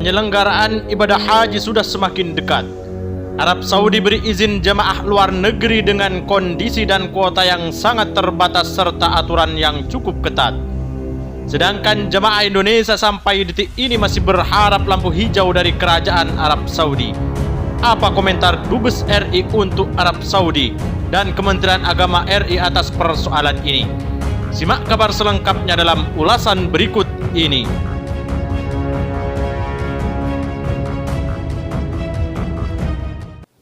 Penyelenggaraan ibadah haji sudah semakin dekat. Arab Saudi beri izin jemaah luar negeri dengan kondisi dan kuota yang sangat terbatas serta aturan yang cukup ketat. Sedangkan jemaah Indonesia sampai detik ini masih berharap lampu hijau dari kerajaan Arab Saudi. Apa komentar Dubes RI untuk Arab Saudi dan Kementerian Agama RI atas persoalan ini? Simak kabar selengkapnya dalam ulasan berikut ini.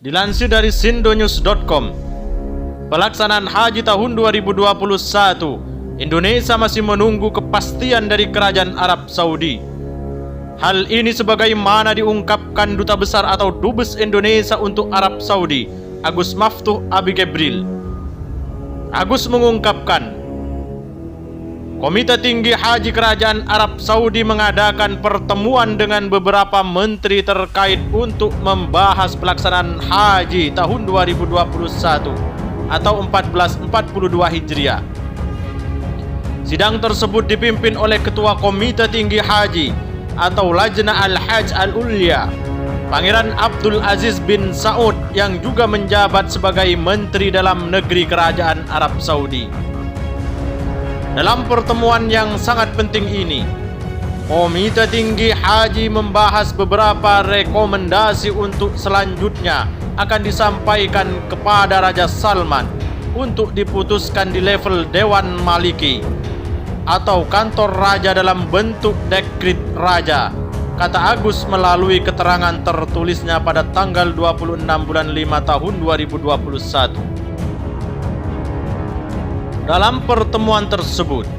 Dilansir dari sindonews.com, pelaksanaan haji tahun 2021, Indonesia masih menunggu kepastian dari kerajaan Arab Saudi. Hal ini sebagaimana diungkapkan Duta Besar atau Dubes Indonesia untuk Arab Saudi, Agus Maftuh Abi Gebril. Agus mengungkapkan, Komite Tinggi Haji Kerajaan Arab Saudi mengadakan pertemuan dengan beberapa menteri terkait untuk membahas pelaksanaan haji tahun 2021 atau 1442 Hijriah. Sidang tersebut dipimpin oleh Ketua Komite Tinggi Haji atau Lajnah Al-Hajj Al-Ulya, Pangeran Abdul Aziz bin Saud yang juga menjabat sebagai Menteri Dalam Negeri Kerajaan Arab Saudi. Dalam pertemuan yang sangat penting ini, Komite Tinggi Haji membahas beberapa rekomendasi untuk selanjutnya akan disampaikan kepada Raja Salman untuk diputuskan di level Dewan Maliki atau kantor raja dalam bentuk dekret raja, kata Agus melalui keterangan tertulisnya pada tanggal 26 bulan 5 tahun 2021. Dalam pertemuan tersebut,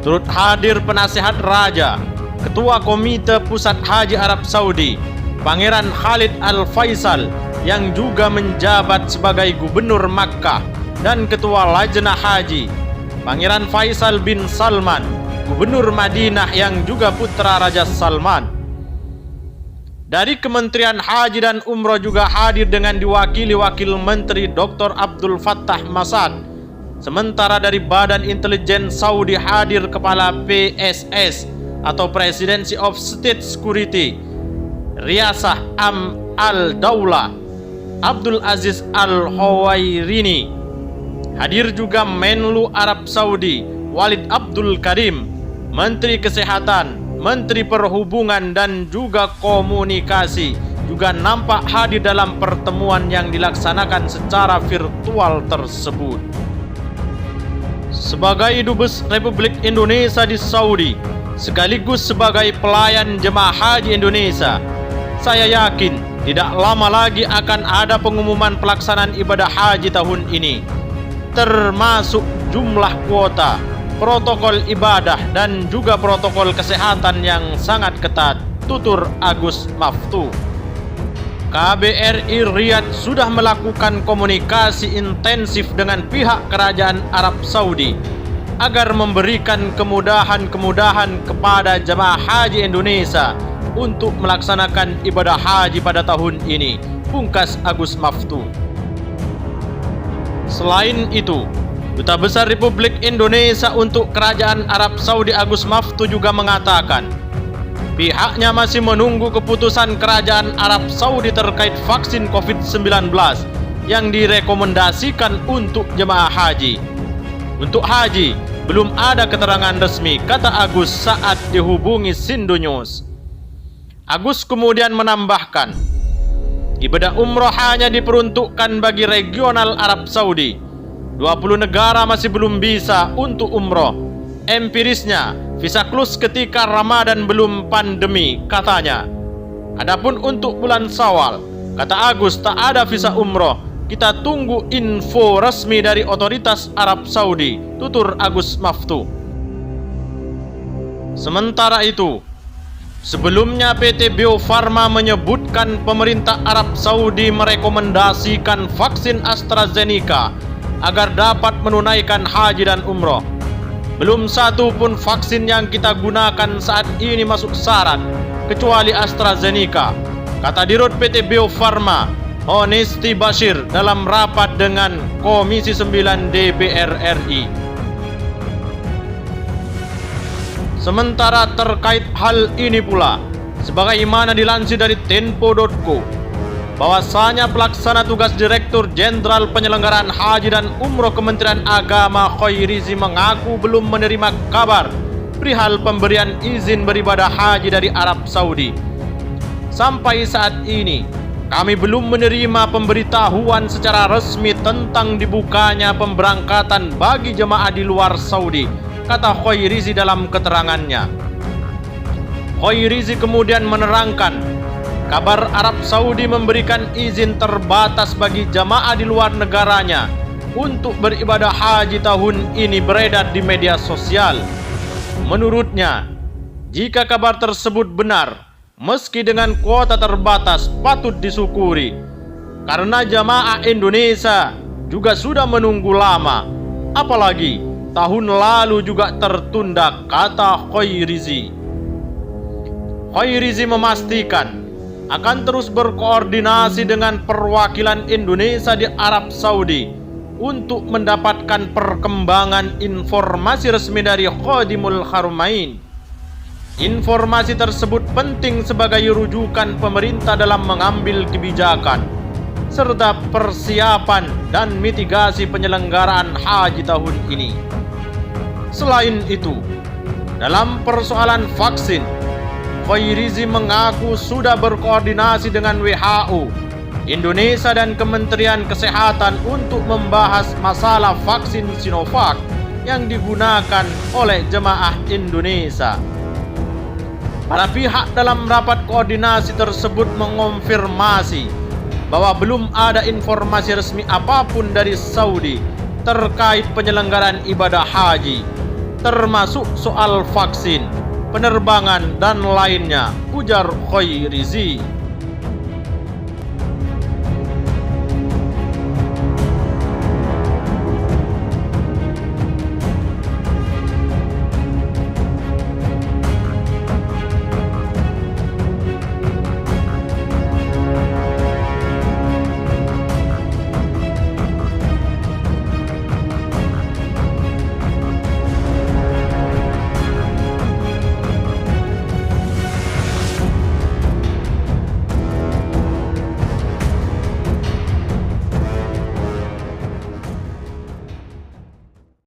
turut hadir penasihat raja, Ketua Komite Pusat Haji Arab Saudi, Pangeran Khalid Al-Faisal yang juga menjabat sebagai Gubernur Makkah, dan Ketua Lajnah Haji, Pangeran Faisal bin Salman, Gubernur Madinah yang juga putra Raja Salman. Dari Kementerian Haji dan Umroh juga hadir dengan diwakili Wakil Menteri Dr. Abdul Fattah Masad. Sementara dari Badan Intelijen Saudi hadir Kepala PSS atau Presidency of State Security Riyasah Al-Daulah Abdul Aziz Al-Huwairini. Hadir juga Menlu Arab Saudi Walid Abdul Karim, Menteri Kesehatan, Menteri Perhubungan dan juga Komunikasi juga nampak hadir dalam pertemuan yang dilaksanakan secara virtual tersebut. Sebagai Dubes Republik Indonesia di Saudi, sekaligus sebagai pelayan jemaah haji Indonesia, saya yakin tidak lama lagi akan ada pengumuman pelaksanaan ibadah haji tahun ini, termasuk jumlah kuota, protokol ibadah, dan juga protokol kesehatan yang sangat ketat, tutur Agus Maftuh. KBRI Riyadh sudah melakukan komunikasi intensif dengan pihak kerajaan Arab Saudi agar memberikan kemudahan-kemudahan kepada jemaah haji Indonesia untuk melaksanakan ibadah haji pada tahun ini, pungkas Agus Maftuh. Selain itu, Duta Besar Republik Indonesia untuk Kerajaan Arab Saudi Agus Maftuh juga mengatakan pihaknya masih menunggu keputusan Kerajaan Arab Saudi terkait vaksin COVID-19 yang direkomendasikan untuk jemaah haji. Untuk haji, belum ada keterangan resmi, kata Agus saat dihubungi Sindonews. Agus kemudian menambahkan, ibadah umroh hanya diperuntukkan bagi regional Arab Saudi. 20 negara masih belum bisa untuk umroh. Empirisnya, visa close ketika Ramadan belum pandemi, katanya. Adapun untuk bulan Syawal, kata Agus, tak ada visa umroh. Kita tunggu info resmi dari otoritas Arab Saudi, tutur Agus Maftuh. Sementara itu, sebelumnya PT Bio Farma menyebutkan pemerintah Arab Saudi merekomendasikan vaksin AstraZeneca agar dapat menunaikan haji dan umroh. Belum satu pun vaksin yang kita gunakan saat ini masuk syarat, kecuali AstraZeneca, kata Dirut PT Bio Farma, Honesty Bashir dalam rapat dengan Komisi 9 DPR RI. Sementara terkait hal ini pula, Sebagaimana dilansir dari Tempo.co, bahwasanya pelaksana tugas Direktur Jenderal Penyelenggaraan Haji dan Umroh Kementerian Agama Khoirizi mengaku belum menerima kabar perihal pemberian izin beribadah haji dari Arab Saudi. Sampai saat ini, kami belum menerima pemberitahuan secara resmi tentang dibukanya pemberangkatan bagi jemaah di luar Saudi, kata Khoirizi dalam keterangannya. Khoirizi kemudian menerangkan, kabar Arab Saudi memberikan izin terbatas bagi jamaah di luar negaranya untuk beribadah haji tahun ini beredar di media sosial. Menurutnya, jika kabar tersebut benar, meski dengan kuota terbatas patut disyukuri, karena jamaah Indonesia juga sudah menunggu lama, apalagi tahun lalu juga tertunda, kata Khoirizi. Khoirizi memastikan akan terus berkoordinasi dengan perwakilan Indonesia di Arab Saudi untuk mendapatkan perkembangan informasi resmi dari Khadimul Haramain. Informasi tersebut penting sebagai rujukan pemerintah dalam mengambil kebijakan serta persiapan dan mitigasi penyelenggaraan haji tahun ini. Selain itu, dalam persoalan vaksin, Khoirizi mengaku sudah berkoordinasi dengan WHO, Indonesia dan Kementerian Kesehatan untuk membahas masalah vaksin Sinovac yang digunakan oleh jemaah Indonesia. Para pihak dalam rapat koordinasi tersebut mengonfirmasi bahwa belum ada informasi resmi apapun dari Saudi terkait penyelenggaraan ibadah haji, termasuk soal vaksin, penerbangan dan lainnya, ujar Khoirizi.